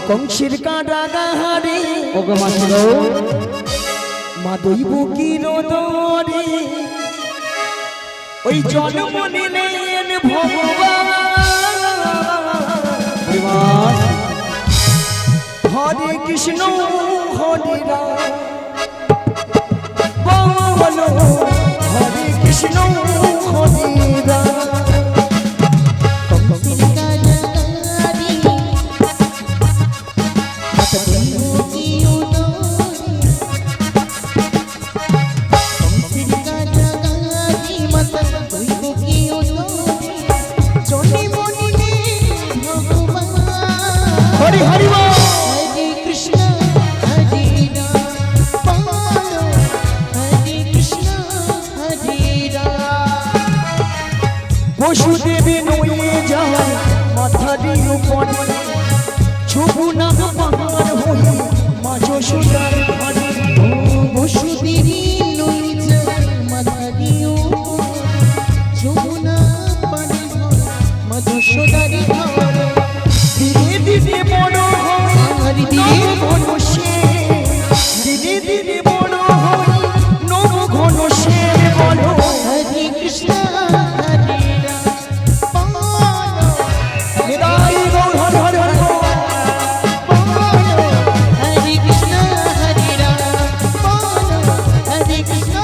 কংসের কারাগারে ওগো মাসি গো মা দৈব কিরোদরে ওই জন্ম নিলেন ভগবান হরে কৃষ্ণ হরে রাম বলো হরে কৃষ্ণ হরে রাম হরি হরি বল हरे कृष्ण हरे राम बोलो हरे कृष्ण हरे राम বসুদেবে নয়ে যায় মাথারি উপর ছবু না পাহাড় হয়ে মা যশোদার ঘরে বসুদেবী নই যায় মাথারিও যমুনা পানি ভরা মা যশোদারি ঘর ধীরে ধীরে বড় হয় হরি ধীরে ঘন সে ধীরে ধীরে বড় হয় নব ঘন সে বলো हरे कृष्ण हरे राम बोलो নিতাই গৌর হরি হরি হরি বল। बोलो हरे कृष्ण हरे राम बोलो हरे कृष्ण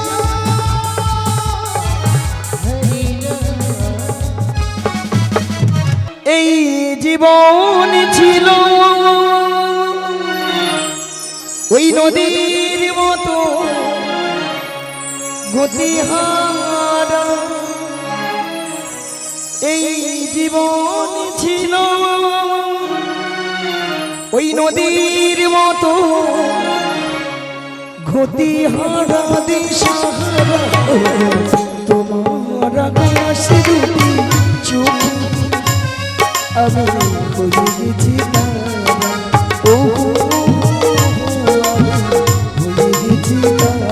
हरे राम এই জীবন ছিল ওই নদীর মতো গতিহারা এই জীবন ছিল ওই নদীর মতো গতিহারা দিশাহারা তোমার আকাশ দুটি চোখ আমি খুঁজে গেছি তারা ও খুঁজে গেছি তারা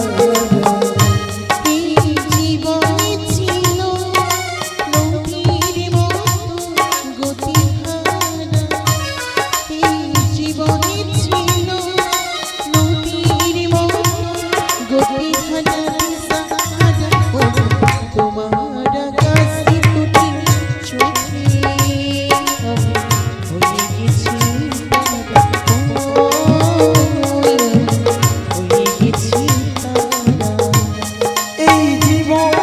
এই জীবনে ছিল নদীর মতো গতিহারা এই জীবনে ছিল নদীর মতো গতিহারা সাহারা তোমার আকাশে দুটি চোখে আমি হয়ে গেছি তারা হয়ে গেছি তারা এই জীবন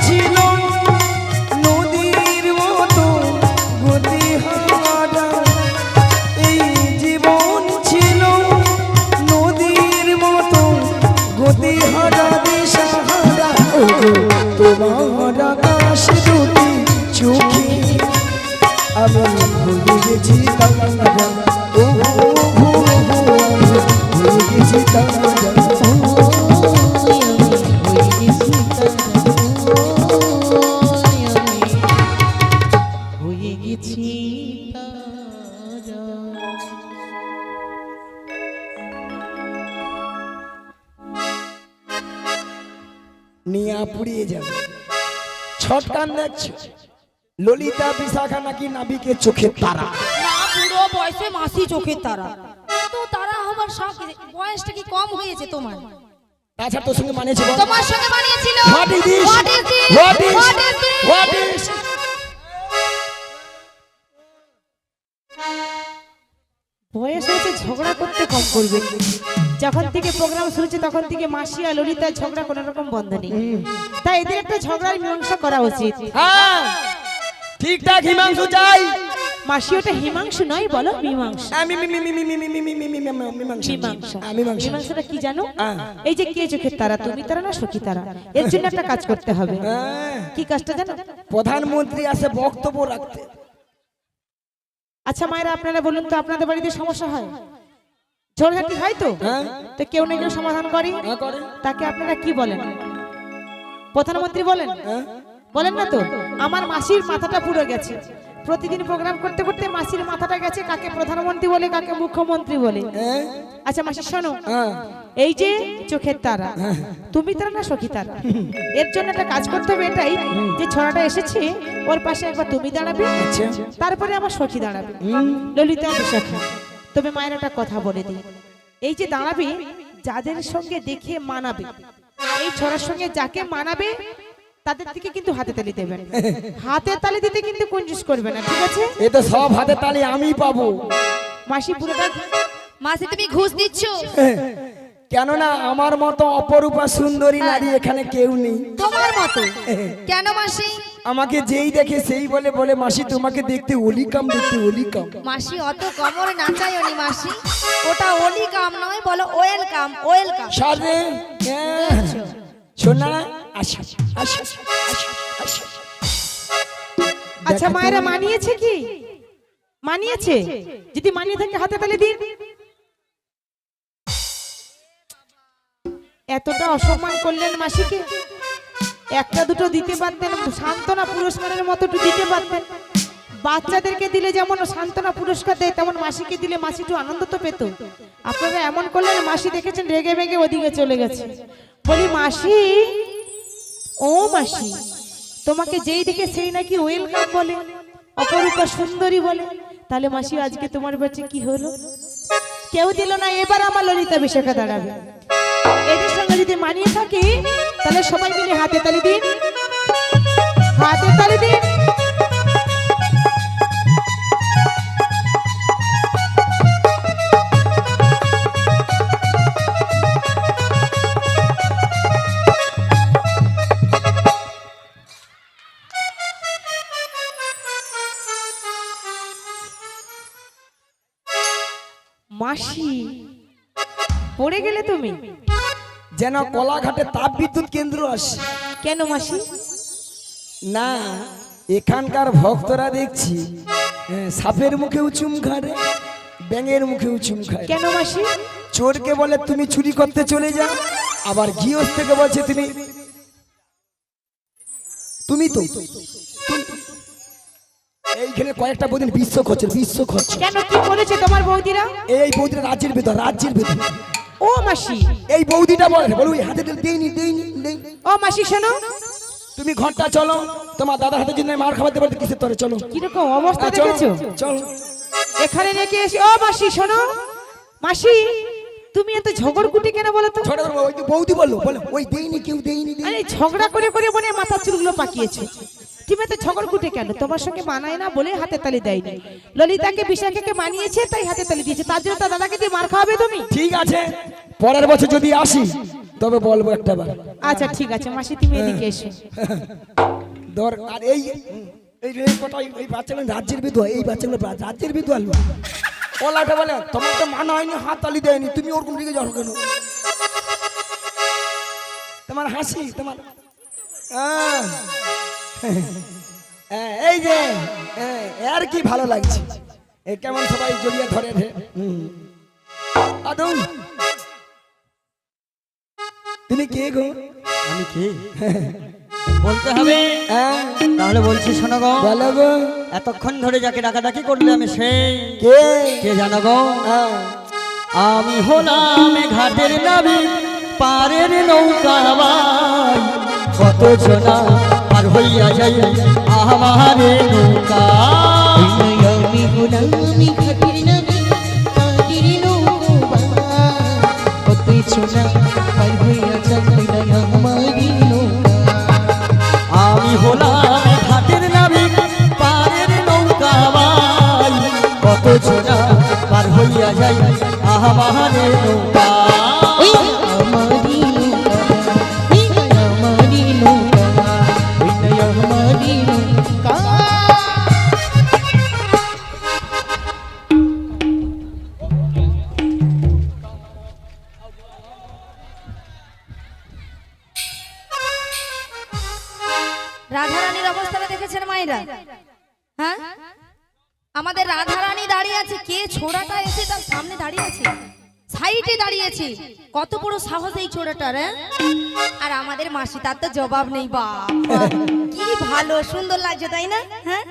ছিল নদীর মতো গতিহারা এই জীবন ছিল নদীর মতো গতিহারা দিশাহারা ও তোমার আকাশ দুটি চোখে আমি ভুলে গেছি তারা ও ভুলে গেছি তারা নিয়া পুড়িয়ে যাবে ছটকান দেখছো ললিতা বিশাখা নাকি নাবিকে চোখের তারা না বুড়ো বয়সে মাসি চোখের তারা তো তারা আমার শখ বয়সটা কি কম হয়েছে তোমার আচ্ছা তোর সঙ্গে মানেছে বল তোমার সঙ্গে বানিয়েছিল What is this? What is this? What is- What is this? What is বয়স হয়েছে ঝগড়া করতে কম করবে যখন থেকে প্রোগ্রাম শুরু হচ্ছে তখন থেকে মাসি আর ললিতার ঝগড়া কোনো রকম বন্ধ নেই তাই এদের একটা ঝগড়ার মীমাংসা করা উচিত হ্যাঁ ঠিকঠাক হিমাংশু চাই মাসি ওটা হিমাংশু নয় বলো মীমাংসা মীমাংসা মীমাংসা মীমাংসা মীমাংসাটা কি জানো হ্যাঁ। এই যে কে চোখের তারা তুমি তারা না সখী তারা এর জন্য একটা কাজ করতে হবে হ্যাঁ। কি কাজটা জানো প্রধানমন্ত্রী আসে বক্তব্য রাখতে আচ্ছা মায়েরা আপনারা বলুন তো আপনাদের বাড়িতে সমস্যা হয় ঝড়ঝাটি হয় তো হ্যাঁ। তো কেউ না কেউ সমাধান করে হ্যাঁ, করে। তাকে আপনারা কি বলেন প্রধানমন্ত্রী বলেন হ্যাঁ। বলেন না তো আমার মাসির মাথাটা পুরো গেছে প্রতিদিন প্রোগ্রাম করতে করতে মাসির মাথাটা গেছে কাকে প্রধানমন্ত্রী বলে কাকে মুখ্যমন্ত্রী বলে হ্যাঁ। আচ্ছা মাসি শোনো হ্যাঁ। এই যে চোখের তারা তুমি তারা না সখী তারা এর জন্য একটা কাজ করতে হবে এটাই যে ছড়াটা এসেছে ওর পাশে একবার তুমি দাঁড়াবে আচ্ছা। তারপরে আমার সখী দাঁড়াবে ললিতা বিশাখা তবে মায়ের একটা কথা বলে দিই, এই যে দাঁড়াবে যাদের সঙ্গে দেখে মানাবে, এই ছড়ার সঙ্গে যাকে মানাবে তাদের দিকে কিন্তু হাতে তালি দেবেন। হাতে তালি দিতে কিন্তু কঞ্জুস করবে না, ঠিক আছে? এ তো সব হাতে তালি আমি পাবো। মাসি পুরোটা মাসি তুমি ঘুষ দিচ্ছ? কেননা আমার মতো অপরূপা সুন্দরী নারী এখানে কেউ নেই। তোমার মতো? কেন মাসি? আমাকে যেই দেখে সেই বলে বলে মাসি তোমাকে দেখতে অলিকাম, দেখতে অলিকাম। মাসি অত কমর নাচায়নি মাসি, ওটা ওলি কাম নয়, বলো ওয়েলকাম, ওয়েলকাম। সারে শোনা, আসা আসা আসা আসা। আচ্ছা মায়েরা মানিয়েছে কি? মানিয়েছে? যদি মানিয়ে থাকে হাতে তালি দিন। এতটা অসম্মান করলেন মাসিকে, একটা দুটো দিতে পারতেন, সান্ত্বনা পুরস্কারের মতো একটু দিতে পারতেন। বাচ্চাদেরকে দিলে যেমন সান্ত্বনা পুরস্কার দেয়, তেমন মাসিকে দিলে মাসি একটু আনন্দ তো পেত। আপনারা এমন করলেন, মাসি দেখেছেন রেগে বেগে ওদিকে চলে গেছে। বলি মাসি, ও মাসি, তোমাকে যেই দেখে সেই নাকি ওয়েলকাম বলে, অপরূপা সুন্দরী বলে। তাহলে মাসি আজকে তোমার বাচ্চা কি হলো? কেউ দিল না, এবার আমার ললিতা বিশাখা দাঁড়াবে। এদের সঙ্গে যদি মানিয়ে থাকি তাহলে সবাই মিলে হাতে তালি দিন, হাতে তালি দিন। মাসি পড়ে গেলে তুমি? যেন কলাঘাটে তাপ বিদ্যুৎ কেন্দ্র আসে। কেন মাসি? না, এখানকার ভক্তরা দেখছি সাপের মুখেও চুম খায়, ব্যাঙের মুখেও চুম খায়। কেন মাসি? চোরকে বলে তুমি চুরি করতে চলে যাও, আবার গৃহস্থ থেকে বলছে তুমি তো এইখানে কয়েকটা বৌদিন বিশ্ব খরচ, বিশ্ব খরচ। কেন, কি করেছে তোমার বৌদিরা? এই বৌদিরা রাজ্যের ভেতর, রাজ্যের ভেতর। ও মাসি, এই বৌদিটা বলে ওই হাতে দেইনি দেইনি দেইনি। ও মাসি শোনো, তুমি ঘন্টা চলো, তোমার দাদার হাতে যদি মার খাওয়াতে পারতে কিসের তরে চলো। কিরকম অবস্থা চলো দেখেছো? চলো এখানে রেখে এসে। ও মাসি শোনো, মাসি তুমি এত ঝগড়কুটি কেন বলো তো? ছোট ওই তো বৌদি বললো বলো ওই দেইনি, কেউ দেইনি দেইনি। আরে ঝগড়া করে করে মনে হয় মাথার চুলগুলো পাকিয়েছে। তুমি এত ঝগড়কুটে কেন? তোমার সঙ্গে মানায় না বলে হাতে তালি দেয়নি। ললিতাকে বিশাখাকে মানিয়েছে তাই হাতে তালি দিয়েছে, তার জন্য তার দাদাকে দিয়ে মার খাওয়াবে তুমি? ঠিক আছে, পরের বছর যদি আসি তবে বলবো একটা বার। আচ্ছা ঠিক আছে মাসি, তুমি এদিকে এসো। আর এই এই বাচ্চাগুলো রাজ্যের বিধবা, এই বাচ্চাগুলো রাজ্যের বিধবা। ওলাটা বলে তোমার তো মানা হয়নি, হাত তালি দেয়নি, তুমি ওরকম দিকে যাও কেন? তোমার হাসি, তোমার এই যে আর কি ভালো লাগছে, কেমন সবাই জড়িয়ে ধরে আদম। তুমি কে গো? আমি কে বলতে হবে? তাহলে বলছি শোনো গো। বলো গো। এতক্ষণ ধরে যাকে ডাকাডাকি করলে আমি সেই কে? কে জানো গো? আমি হলাম ঘাটের নাবি, পারের নৌকা ভাই, কত জনা পার হইয়া যাই আমারে নৌকা। আমি গোলামি ঘাটের নাবি, পারের নৌকা, কত ছোনা পার হইয়া যায় আমারি নৌকা। আমি হলাম ঘাটের নাবিক, পারের নৌকা ভাই, কত জনা পার হইয়া যাই আমারে নৌকা। ওই আমারি নৌকা, ওই আমারি নৌকা, ওই আমারি নৌকা। রাধারানীর অবস্থাটা দেখেছেন মায়েরা? হ্যাঁ, আমাদের রাধারানী দাঁড়িয়ে আছে, কে ছোড়াটা এসে তার সামনে দাঁড়িয়ে আছে, সাইডে দাঁড়িয়েছে। কত বড় সাহস এই ছোড়াটার! আর আমাদের মাসি, তার তো জবাব নেই। বাপ কি ভালো সুন্দর লাগছে, তাই না? হ্যাঁ,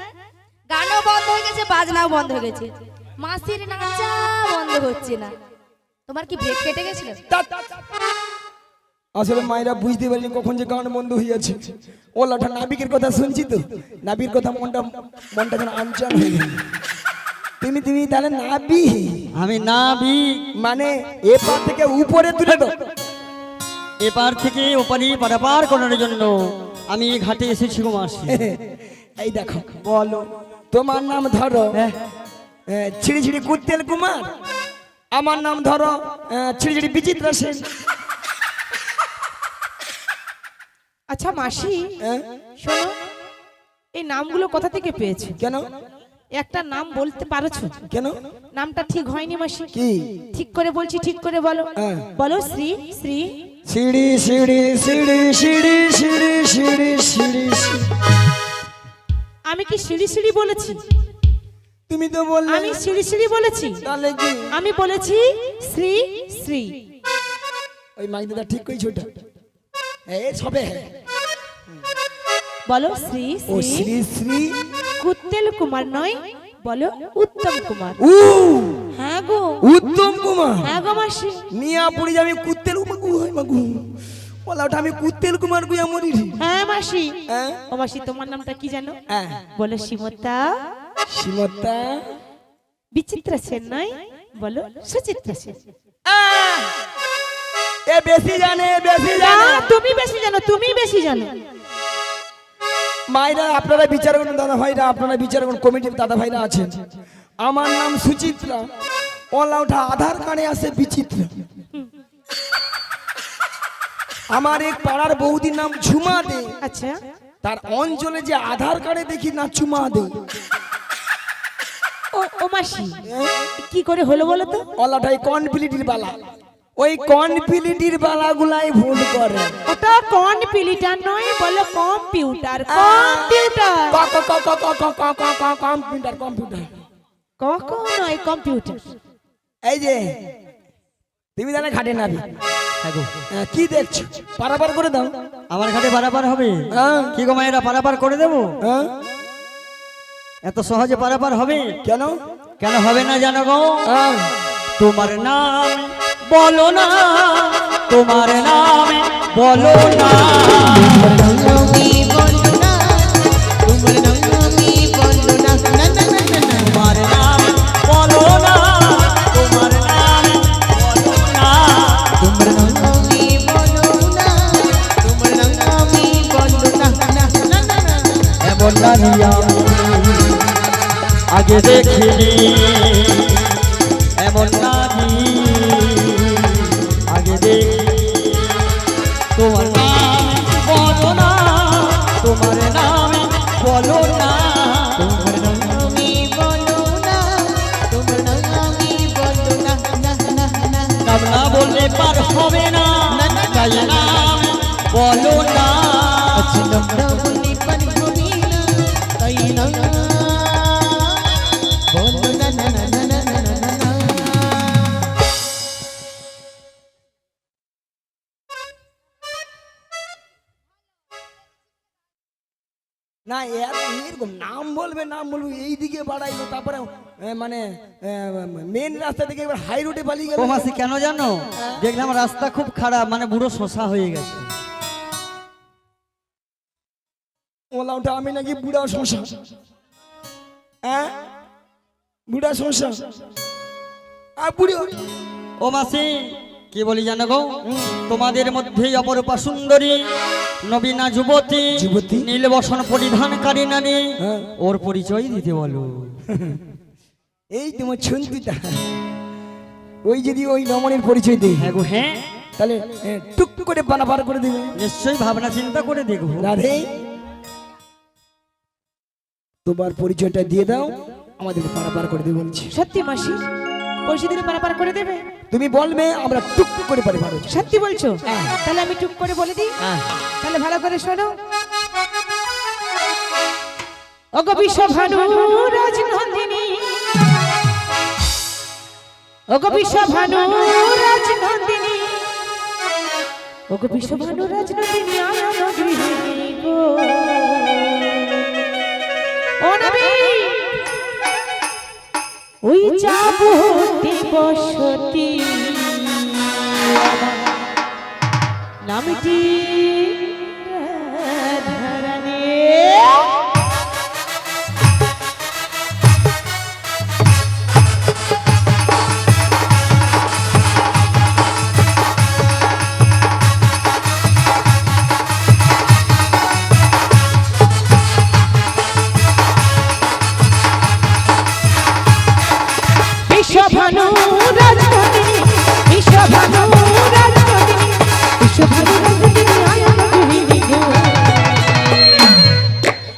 গানও বন্ধ হয়ে গেছে, বাজনাও বন্ধ হয়ে গেছে, মাসির নাচা বন্ধ হচ্ছে না। তোমার কি ব্রেক কেটে গেছিল? আসলে মায়েরা বুঝতে পারিনি কখন যে গান বন্ধ হইয়াছে। ওলাটা নাবিকের কথা শুনছি তো, নাবির কথা মনটা যেন আনচান হয়ে গেল। তুমি তুমি তাহলে নাবি আমি নাবি, মানে এপার থেকে উপরে তুলে দাও। এপার থেকে ওপারে পারাপার করার জন্য আমি এই ঘাটে এসেছি গো মাসি। এই দেখো বলো তোমার নাম ধরো ছিড়ি ছিড়ি কুত্তেল কুমার, আমার নাম ধরো ছিড়ি ছিড়ি বিচিত্রা সেন। আচ্ছা মাসি হ্যাঁ? শোনো, এই নামগুলো কোথা থেকে পেয়েছো? কেন একটা নাম বলতে পারছো? কেন নামটা ঠিক হয়নি মাসি। কি ঠিক করে বলছি, ঠিক করে বলো। হ্যাঁ। বলো শ্রী শ্রী। সিঁড়ি সিঁড়ি সিঁড়ি সিঁড়ি সিঁড়ি সিঁড়ি সিঁড়ি সিঁড়ি। আমি কি সিঁড়ি সিঁড়ি বলেছি? তুমি তো বললে। আমি সিঁড়ি সিঁড়ি বলেছি? তাহলে কি আমি বলেছি শ্রী শ্রী। ওই মাইক দাদা ঠিক কইছো ওটা? এই সবে বলো শ্রী ও শ্রী। শ্রী শ্রী কুত্তেল কুমার নয়, বলো উত্তম কুমার। উ হ্যাঁ গো, উত্তম কুমার। হ্যাঁ গো মাসি। নিয়া পুরি আমি কুত্তেল মাগু হয় মাগু বলা ওটা আমি কুত্তেল কুমার গুয়া মরি রে। হ্যাঁ মাসি। হ্যাঁ ও মাসি তোমার নামটা কি জানো? হ্যাঁ বলো সীমতা। সীমতা। বিচিত্রা সেন নয়, বলো সুচিত্রা সেন। এ বেশি জানে বেশি না, জানে। তুমি বেশি জানো, তুমি বেশি জানো। মায়েরা আপনারা বিচার করুন, দাদা ভাইরা আপনারা বিচার করুন, কমিটির দাদা ভাইরা আছেন। আমার নাম সুচিত্রা, ওলা ওঠা আধার কার্ডে আছে বিচিত্রা। আমার এক পাড়ার বৌদির নাম ঝুমা দে, আচ্ছা, তার অঞ্চলে যে আধার কার্ডে দেখি না চুমা দে। ও ও মাসি কি করে হলো বলো তো? ওলাটাই কনপ্লিটির বালা, ওই কনপ্লিটির বালাগুলাই ভুল করে। ওটা কম্পিউটার নয়, বলো কম্পিউটার। কম্পিউটার কম্পিউটার কম্পিউটার কখন নয়, কম্পিউটার। এই যে তুমি জানে ঘাটে নাবি হ্যাঁ গো, কি দেখছো? পারাপার করে দাও। আমার ঘাটে পারাপার হবে? হ্যাঁ। কি গো মায়েরা, পারাপার করে দেবো? হ্যাঁ? এত সহজে পারাপার হবে? কেন? কেন হবে না জানো গো? হ্যাঁ। তোমার নাম বলো না, তোমার নাম বলো না, আমি বলো না, তোমার নাম আমি বলো না, না না না না না। তোমার নাম বলো না, তোমার নাম বলো না, তোমার নাম আমি বলো না, তোমার নাম আমি বলো না, না না না না। এমন নারী আমি আগে দেখিনি, এমন নারী আগে দেখিনি। তোমার নাম বলো না, তোমার নাম বলো না, তোমার নাম আমি বলো না, তোমার নাম আমি বলো না, না না না। নাম না বললে পার হবে না, তাই নাম বলো না। আচ্ছা নাম না বললে পার হবে না, তাই না বলো না, না না না না না না না। না এরকম নাম বলবে এইদিকে বাড়াইলো, তারপরে মানে মেন রাস্তা থেকে এবার হাই রোডে পালিয়ে গেল। ও মাসি কেন জানো? দেখলাম রাস্তা খুব খারাপ, মানে বুড়ো শোষা হয়ে গেছে। ওলা ওটা আমি নাকি বুড়া শোষা। হ্যাঁ বুড়া শোষা আর বুড়ি। ও মাসি কি বলি জানো গো? তোমাদের মধ্যে অপরূপা সুন্দরী নবীনা যুবতী, যুবতী? নীলবসন পরিধানকারী নারী, হ্যাঁ। ওর পরিচয় দিতে বলো। এই তোমার ছন্তিটা, ওই যদি ওই রমণীর পরিচয় দিই, হ্যাঁ গো হ্যাঁ, তাহলে টুক করে পারাপার করে দিবে। নিশ্চয়ই ভাবনা চিন্তা করে দেখবো। রাধে তোমার পরিচয়টা দিয়ে দাও, আমাদের পারাপার করে দেবে বলছি। সত্যি মাসি? পয়সা দিলে পারাপার করে দেবে? তুমি বলবে, আমরা টুক করে পারাপার হচ্ছি। সত্যি বলছো? হ্যাঁ। তাহলে আমি টুক করে বলে দিই। হ্যাঁ। তাহলে ভালো করে শোনো। ওগো বিশ্বভানু রাজনন্দিনী, ওগো বিশ্বভানু রাজনন্দিনী, ওগো বিশ্বভানু রাজনন্দিনী আনন্দ গৃহিণী গো। ও নবী, ওই যাবো বসতি নামটি রাধারানী। রাজধানী বিশ্বভানু রাজধানী বিশ্বভানু রাজধানী আয়ন গৃহিণী গো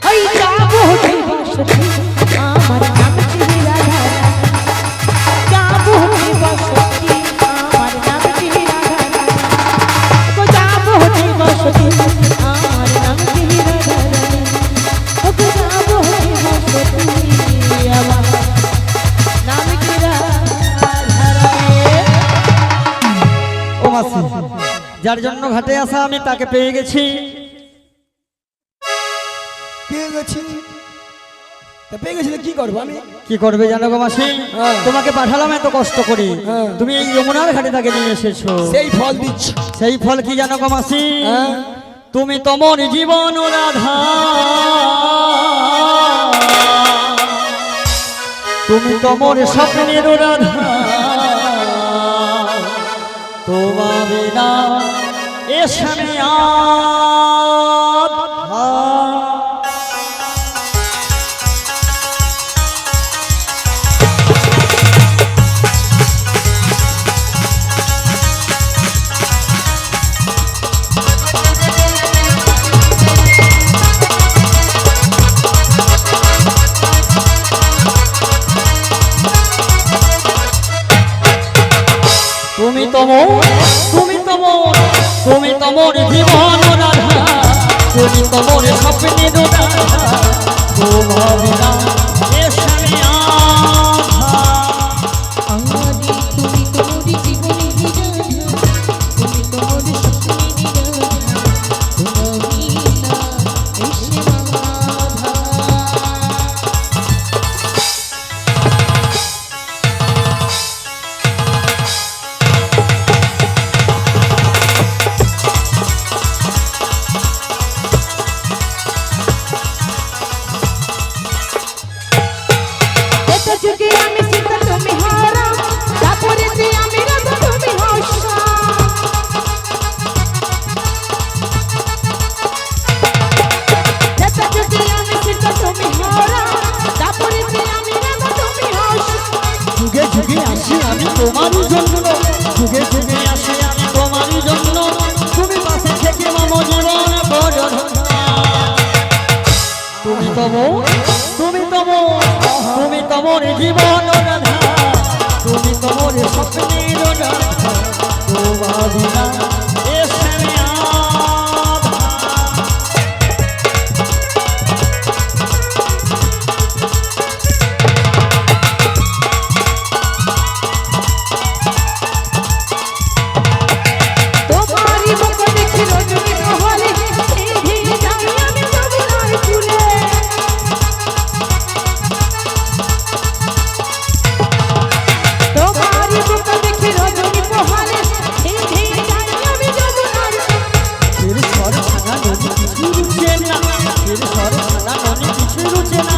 ওই যাবো হে বসতি আমার নাম শ্রী রাধা যাবো হে বসতি আমার নাম শ্রী রাধা ও যাবো হে বসতি আমার নাম শ্রী রাধা ও যাবো হে বসতি আমার নাম শ্রী রাধা ও মাসি, যার জন্য ঘাটে আসা আমি তাকে পেয়ে গেছি। পেয়ে গেছি, তা পেয়ে গেছিলে কি করবো আমি? কি করবে জানো গো মাসি, হ্যাঁ। তোমাকে পাঠালাম এত কষ্ট করে, হ্যাঁ। তুমি এই যমুনার ঘাটে তাকে নিয়ে এসেছো। সেই ফল দিচ্ছি। সেই ফল কি জানো গো মাসি, হ্যাঁ। তুমি তোমার জীবন রাধা, তুমি তোমার স্বপ্নের রাধা, তোমার বিনা এসে আধা। তুমি তোমার জীবন রাধা, তুমি তোমার স্বপ্নের রাধা, তোমার বিনা এসে আধা। আমারি তুমি তোমারি জীবনে নিরাধা তুমি তোমারি স্বপ্নে নিরাধা তুমি না এসে বাধা এত যুগে আমি সীতা তুমি হারা তারপরে যে আমি রাধা তুমি হর্ষা এত যুগে আমি সীতা তুমি হারা তারপরে যে আমি রাধা তুমি হর্ষা যুগে যুগে আসি আমি তোমারই জন্য, যুগে যুগে আসি আমি তোমারই জন্য, তুমি পাশে থেকে মম জীবন করো ধন্য। তুমি তোমার জীবন রাধা, তুমি তোমার স্বপ্নের রাধা, তোমার বিনা এসে আধা। তোমারই মুখ দেখি রজনী বহলে ধীরে যাই আমি যমুনার কূলে তোমারই মুখ দেখি রজনী বহলে ধীরে যাই আমি যমুনার ফির স্বর ছানা নদী কিছু রুচে না, ফির স্বর ছানা নদী কিছু রুচে না,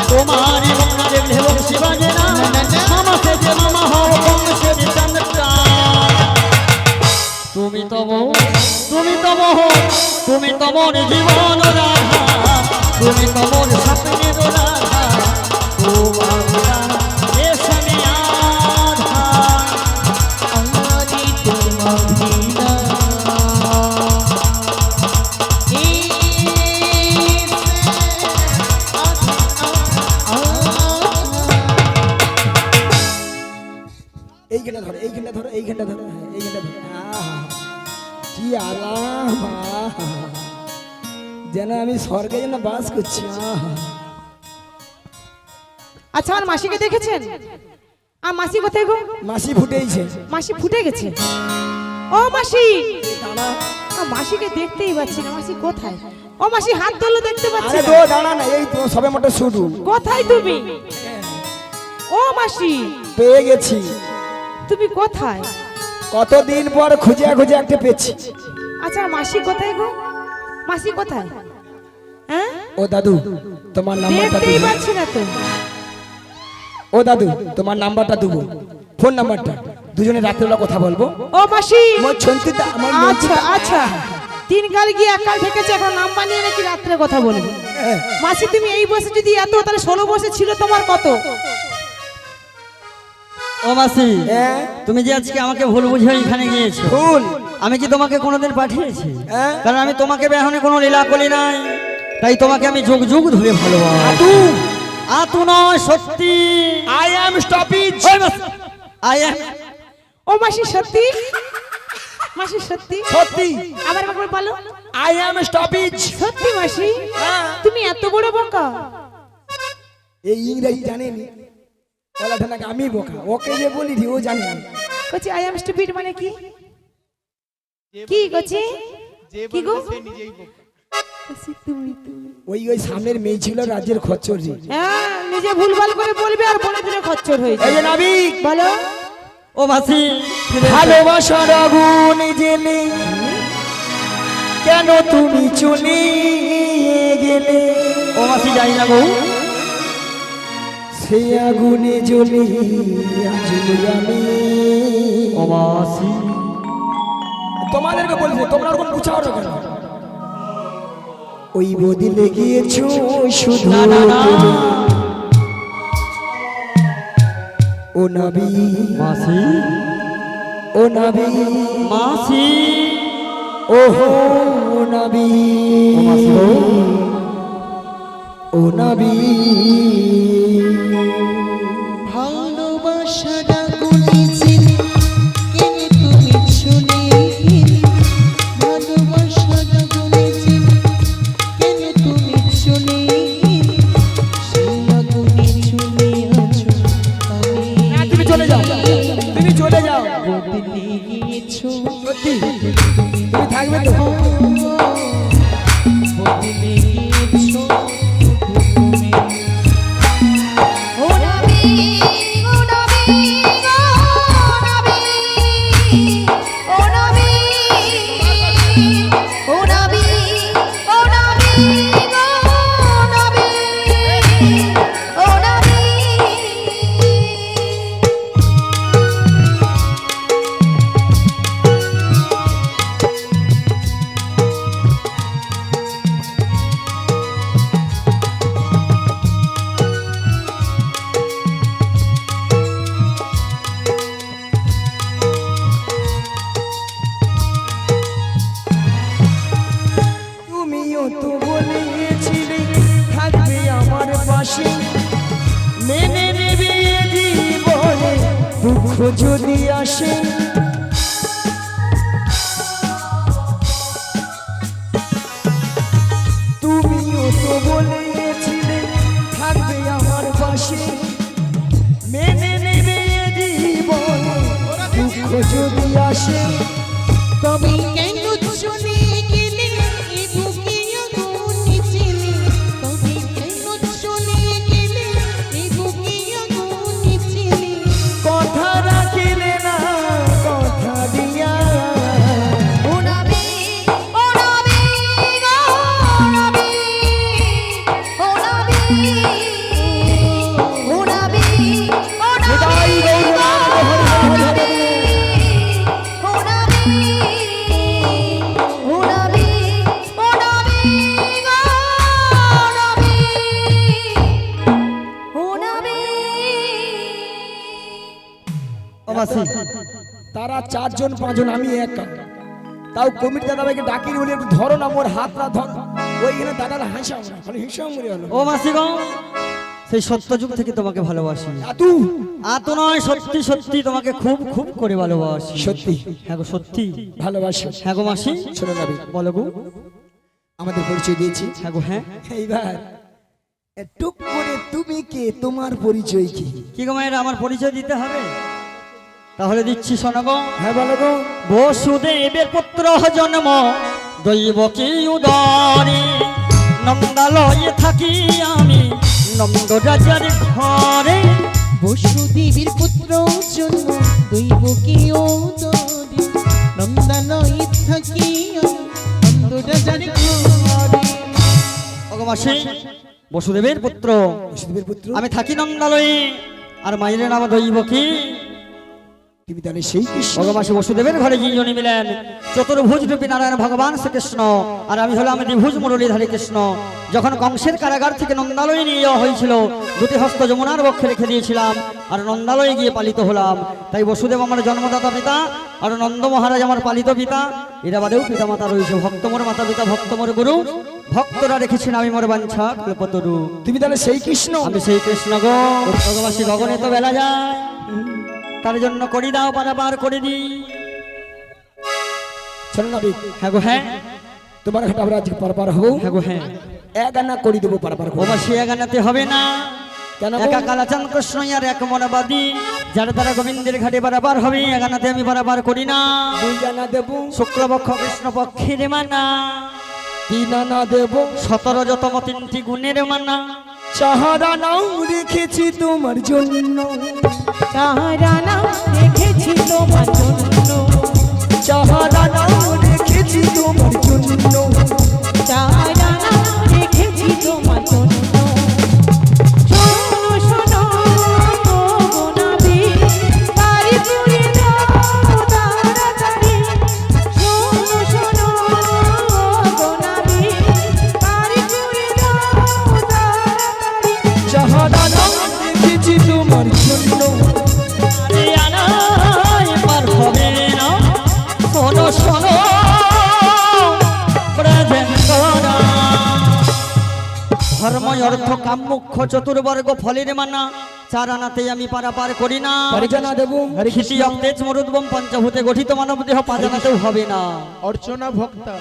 তোমারই মন দেখলে বংশী বাজে না, মামা থেকে মামা হও বংশের চন্দ্রটা। তুমি তোমার জীবন রাধা, তুমি তোমার স্বপ্নের রাধা, তোমার বিনা এসে আধা। আমারি তোমার বিনা এইখানটা ধরো, এইখানটা ধরো, এইখানটা ধরো, হ্যাঁ, এইখানটা ধরো। আহা, কি আরাম, আহা। যেন আমি স্বর্গে যেন বাস করছি। আহা। আচ্ছা আমার মাসিকে দেখেছেন? আর মাসি কোথায় গো? মাসি ফুটেইছে। মাসি ফুটে গেছে। ও মাসি, দাঁড়া। মাসিকে দেখতেই পাচ্ছি না, মাসি কোথায়? ও মাসি হাত ধরলো দেখতে পাচ্ছি আরে না। তো দাঁড়া না, এই তো সবে মোটে শুরু। কোথায় তুমি? ও মাসি পেয়ে গেছি। তুমি কোথায়? কতদিন পর খুঁজে খুঁজে একটা পেয়েছি। আচ্ছা মাসি কোথায় গো? মাসি কোথায়? হ্যাঁ ও দাদু, তোমার নাম্বারটা দেখতেই দেবো। পাচ্ছি না তো। ও দাদু, তোমার নাম্বারটা দেবো, ফোন নাম্বারটা। দুজনে রাত্রেবেলা কথা বলবো। ও মাসি আমার ছন্তিটা, আমার আচ্ছা মন্ত্রীটা। আচ্ছা, তিন কাল গিয়ে এক কাল থেকেছে, এখন নাম্বার নিয়ে নাকি রাত্রে কথা বলবো। হ্যাঁ। মাসি তুমি এই বয়সে যদি এত, তাহলে 16 বছর ছিল তোমার কত? ও মাসি, হ্যাঁ তুমি যে আজকে আমাকে ভুল বুঝে এখানে গিয়েছো, ভুল আমি কি তোমাকে কোনোদিন পাঠিয়েছি? হ্যাঁ কারণ আমি তোমাকে বেহনে কোনো লীলা করি নাই, তাই তোমাকে আমি যুগ যুগ ধরে ভালোবাসি। আতু আতু নয়, সত্যি। I am stoppage. I am ও মাসি সত্যি? মাসি সত্যি? সত্যি আবার একবার বলো। I am stoppage. সত্যি মাসি? হ্যাঁ। তুমি এত বড় বোকা? এই ইংরেজি জানেনি, বলাটা নাকি আমি বোকা, ওকে যে বলি ও জানে না। কচি আই এম স্টুপিড মানে কি? কি কচি? কি গো? কচি তুমি তুমি। ওই সামনের মেয়ে ছিল রাজ্যের খচ্চর জি। হ্যাঁ, নিজে ভুলভাল করে বলবে আর বলে দিলে খচ্চর হয়ে এই যায়। যে নাবিক, বলো। ও মাসি, ভালোবাসার আগুন জ্বেলে কেন তুমি চলে গেলে? ও মাসি যাই না গো। সেই আগুনে জ্বলে আজ আমি। ও মাসি, তোমাদেরকে বলছি তোমরা ওরকম বুঝাও না কেন? ওই বদিলে গিয়েছো শুধু না না না। তুমি। ও নবী, মাসি, ও নবী, মাসি, ওহো নবী, ও মাসি গো। ও নবী। ভালোবাসাটা গুনেছেন কেন তুমি শুনে ভালোবাসাটা গুনেছেন কেন তুমি শুনে সেই আগুনে চলে আছো আমি তুমি চলে যাও, তুমি চলে যাও। বদলে গিয়েছো সত্যি তুমি থাকবে তো? বদলে গিয়েছো তুমি ও নবী, ও নবী, ও নবী, ও নবী, ও নবী, ও নবী। তুমিও তো বলেছিলে থাকবে আমার পাশে, মেনে নেবে জীবনে দুঃখ যদি আসে। তুমিও তো বলেছিলে থাকবে আমার পাশে, মেনে নেবে জীবনে দুঃখ যদি আসে। তবে কেন চলে গেলে এ বুকে আগুন জ্বেলে তবে কেন চলে গেলে এ বুকে আগুন জ্বেলে কথা রাখিলে না কথা দিয়া। ও নবী, ও নবী, ও নবী, ও নবী, ও নবী, ও হৃদয় গৌরবাঙ্গ হরি হরি হরি। ও নবী, ও নবী, ও নবী, ও নবী। ও মাসি, তারা 4 জন 5 জন, আমি একা। তাও কমিটি দাদাভাইকে ডাকি বলি একটু ধরো না, মোর হাত না ধর। ওইখানে দাদারা হাসা মরে হলো। ও মাসি গো, সেই সত্য যুগ থেকে তোমাকে ভালোবাসি। আতু আতু নয়, সত্যি সত্যি তোমাকে খুব খুব করে ভালোবাসি। সত্যি হ্যাঁ গো সত্যি। ভালোবাসো। হ্যাঁ গো মাসি, শোনো নাবি, বলো গো। আমাদের পরিচয় দিয়েছি। হ্যাঁ গো হ্যাঁ। এইবার টুক করে তুমি কে, তোমার পরিচয় কি? কি গো মায়ের, আমার পরিচয় দিতে হবে? তাহলে দিচ্ছি, শোনো গো। হ্যাঁ বলো গো। বসুদেবের পুত্র জন্ম দৈব কি উদরে, নন্দালয়ে থাকি আমি নন্দ রাজার ঘরে। বসুদেবের পুত্র জন্ম দৈব কি ওদরে নন্দালয়ে থাকি নন্দ রাজার ঘরে। ওগো মাসি, বসুদেবের পুত্র, বসুদেবের পুত্র, আমি থাকি নন্দালয়ে, আর মায়ের নাম দৈব কি। তুমি তাহলে সেই কৃষ্ণ। ভগবান বসুদেবের ঘরে যিনি মিলেন চতুর্ভুজ রূপী নারায়ণ ভগবান শ্রীকৃষ্ণ, আর আমি হলাম দ্বিভুজ মুরলীধারী কৃষ্ণ। যখন কংসের কারাগার থেকে নন্দালয়ে নিয়ে যাওয়া হয়েছিল, দুটি হস্ত যমুনার বক্ষে রেখে দিয়েছিলাম, আর নন্দালয়ে গিয়ে পালিত হলাম। তাই বসুদেব আমার জন্মদাতা পিতা আর নন্দ মহারাজ আমার পালিত পিতা। এরা বাদেও পিতা মাতা রয়েছে, ভক্ত মোর মাতা পিতা, ভক্ত মোর গুরু। ভক্তরা রেখেছেন আমি মোর বাঞ্ছা কল্পতরু। তুমি তাহলে সেই কৃষ্ণ? আমি সেই কৃষ্ণ গো। ভগবাসী গগনে তো বেলা যায়, তার জন্য করি দাও পারাপার করে দিই। শোনো না বিক, হ্যাঁ গো হ্যাঁ, তোমার ঘাট আমরা আজকে পারাপার হবো। হ্যাঁ গো হ্যাঁ। এক আনা করি দেবো পারাপার ও মাসি এগানাতে হবে না, কেন গো? একা কালাচান কৃষ্ণ আর এক মনবাদী, যার দ্বারা গোবিন্দের ঘাটে পারাপার হবে। এগানাতে আমি পারাপার করি না। 2 আনা দেবো। শুক্লপক্ষ কৃষ্ণ পক্ষের মানা, 3 আনা দেবো। 17 যতম 3টি গুণের মানা। 4 আনাও রেখেছি তোমার জন্য। চাহারানা রেখেছি তোমার জন্য, 4 আনাও রেখেছি তোমার জন্য। চাহারানা রেখেছি তোমার জন্য। শোনো শোনো গো নাবি, বাড়ি পুরে দাও তাড়াতাড়ি। শোনো শোনো গো নাবি, বাড়ি পুরে দাও তাড়াতাড়ি। 4 আনাও রেখেছি তোমার জন্য। আরে আনায় পার হবে না, শোনো শোনো ব্রজেন্দ্রা। ধর্ম অর্থ কাম মুখ্য চতুর্বর্গ ফলের মানা। 4 আনাতে আমি পারাপার করি না। 5 আনা দেবো। খিটি অবতেজ মরুদ্বম পঞ্চভূতে গঠিত মানব দেহ 5 আনাতেও হবে না। অর্চনা ভক্তা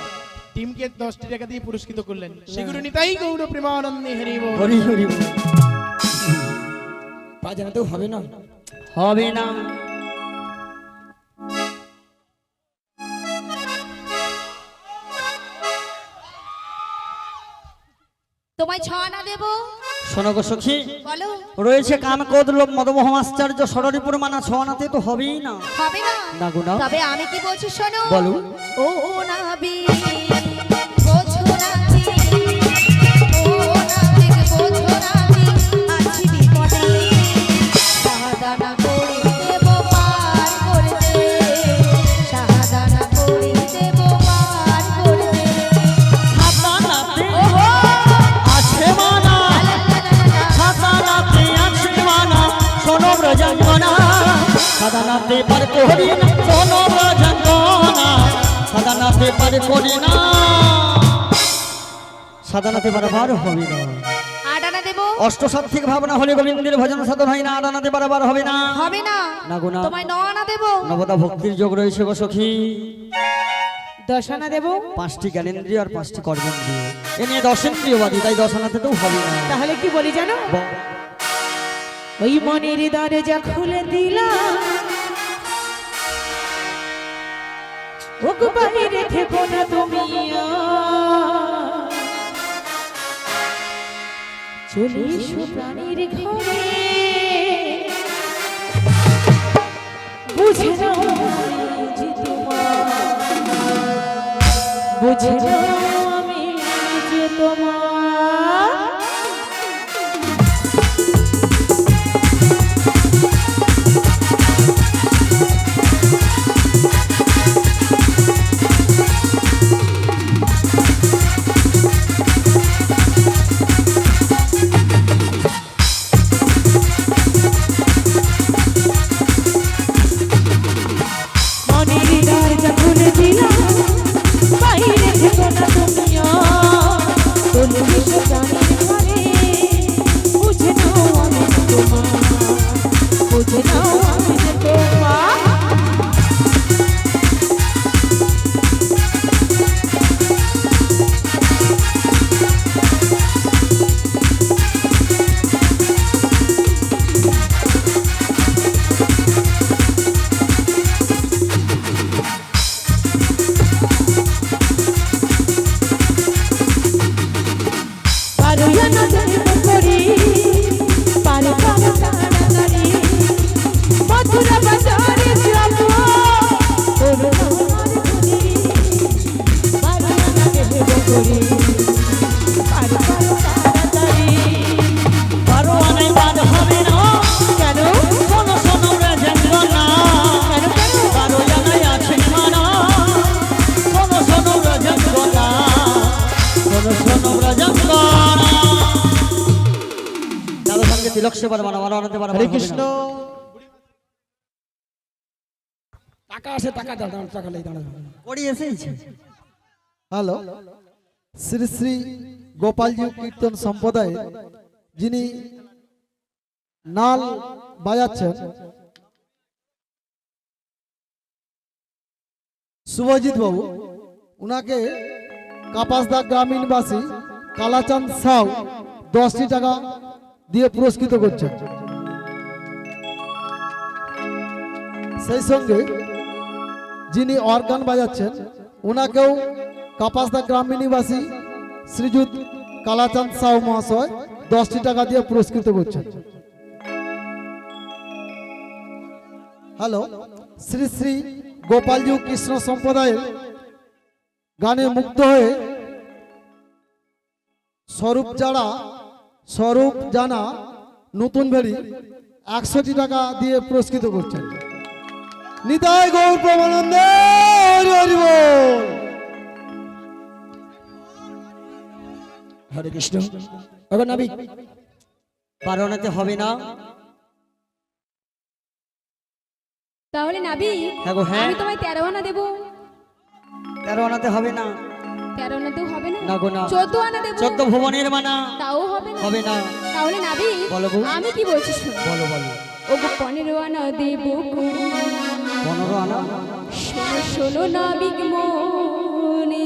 টিমকে 10টি টাকা দিয়ে পুরস্কৃত করলেন। সেগুলো নিতাই গৌর প্রেমানন্দে হরি বল। হরি হরি বল। 5 আনাতেও হবে না। হবে না। তোমায় 6 আনা দেবো। শোনো গো সখী, বলো। রয়েছে কাম ক্রোধ লোভ মদমোহ আশ্চর্য ষড়রিপুর মানা। 6 আনাতে তো হবেই না। হবে না? না গো না। তবে আমি কি বলছি শোনো। বলো। ও নাবি বোঝো নাবি, ও নাবি বোঝো নাবি, আছি বিপদে। সাহাদানা করি দেব পার করতে, সাহাদানা করি দেব পার করতে। সাতানাতে ওহো আছে মানা, সাতানাতে আছে মানা। শোনো ব্রজঙ্গনা, সাদানাতে পার করি না। শোনো ব্রজঙ্গনা, সাদানাতে পার করি না। সাদানাতে পারাবার হবে না। 8 আনা দেবো। অষ্টসাত্ত্বিক ভাবনা হলে গোবিন্দের ভজন সাধন হয় না। আদানাতে পারাবার হবে না। হবে না? না গো না। তোমায় 9 আনা দেবো। নবদা ভক্তির যোগ রয়েছে গো সখী। 10 আনা দেবো। 5টি জ্ঞানেন্দ্রিয় আর 5টি কর্মেন্দ্রিয়, এ নিয়ে 10 ইন্দ্রিয়বাদী। তাই 10 আনাতে তো হবে না। তাহলে কি বলি জানো? ওই মনের দরজা খুলে দিলাম, ও গো বাইরে থেকো না তুমি আর। চলে এসো প্রাণীর ঘরে, বুঝে নাও আমি যে তোমার, বুঝে নাও আমি যে তোমার। মনের দরজা খুলে দিলাম, বাইরে থেকো না তুমি আর। চলে এসো প্রাণীর ঘরে, বুঝে নাও আমি যে তোমার, বুঝে নাও আমি যে তোমার। পারুয়া না দেব করি, পারে পারে তাড়াতাড়ি। মথুরা বাজারে যাব, ওরে আমার ঘুরি। পারুয়া না দেব করি, পারে পারে তাড়াতাড়ি। পারো আনাই বাদ হবে না। কেন? শোনো শোনো ব্রজঙ্গনা, কেন কেন? পারো আনাই আছে মানা। শোনো শোনো ব্রজঙ্গনা, শোনো শোনো ব্রজঙ্গনা। দাদা সঙ্গে তিলক সেবার মানা। মানা আনাতে পারা হরে কৃষ্ণ। টাকা আছে, টাকা দাও, টাকা নেই, দাঁড়া। করি এসেছে। হ্যালো, শ্রী শ্রী গোপালজি কীর্তন সম্প্রদায় যিনি নাল বাজাচ্ছেন শুভজিৎ বাবু, উনাকে কাপাসদা গ্রামীণবাসী কালাচাঁদ সাউ 10টি টাকা দিয়ে পুরস্কৃত করছেন। সেই সঙ্গে যিনি অর্গান বাজাচ্ছেন ওনাকেও কাপাসদা গ্রামীণবাসী শ্রীযুত কালাচাঁদ সাউ মহাশয় 10টি টাকা দিয়ে পুরস্কৃত করছেন। হ্যালো, শ্রী শ্রী গোপালজি কৃষ্ণ সম্প্রদায়ের গানে মুগ্ধ হয়ে স্বরূপ জানা নতুন বেড়ি 100টি টাকা দিয়ে পুরস্কৃত করছেন। নিতাই গৌর প্রেমানন্দে হরি হরি বল। হরে কৃষ্ণ। এখন নাবিক পারণাতে হবে না। তাহলে নাবি হ্যাঁ গো, হ্যাঁ। আমি তোমায় 13 আনা দেবো। 13 আনাতে হবে না। 13 আনাতেও হবে না? না গো, না। 14 আনা দেবো। 14 ভুবনের মানা। তাও হবে না? হবে না। তাহলে নাবি বলো গো। আমি কি বলছি শোনো। বলো বলো। ওগো 15 আনা দেবো গো। 15 আনা। শোনো শোনো নাবিক মনে।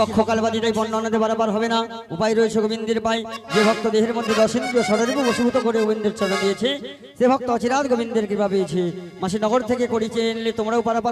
পক্ষকালবাদীরাই বর্ণনাতে বারবার হবে না। উপায় রয়েছে গোবিন্দের পাই। যে ভক্ত দেহের মধ্যে 10 ইন্দ্রিয় ষড়রূপ বশীভূত করে গোবিন্দের চরণ দিয়েছে, সে ভক্ত অচিরাত গোবিন্দের কৃপা পেয়েছে। মাসি নগর থেকে করিছে এনলে তোমরাও পারাপার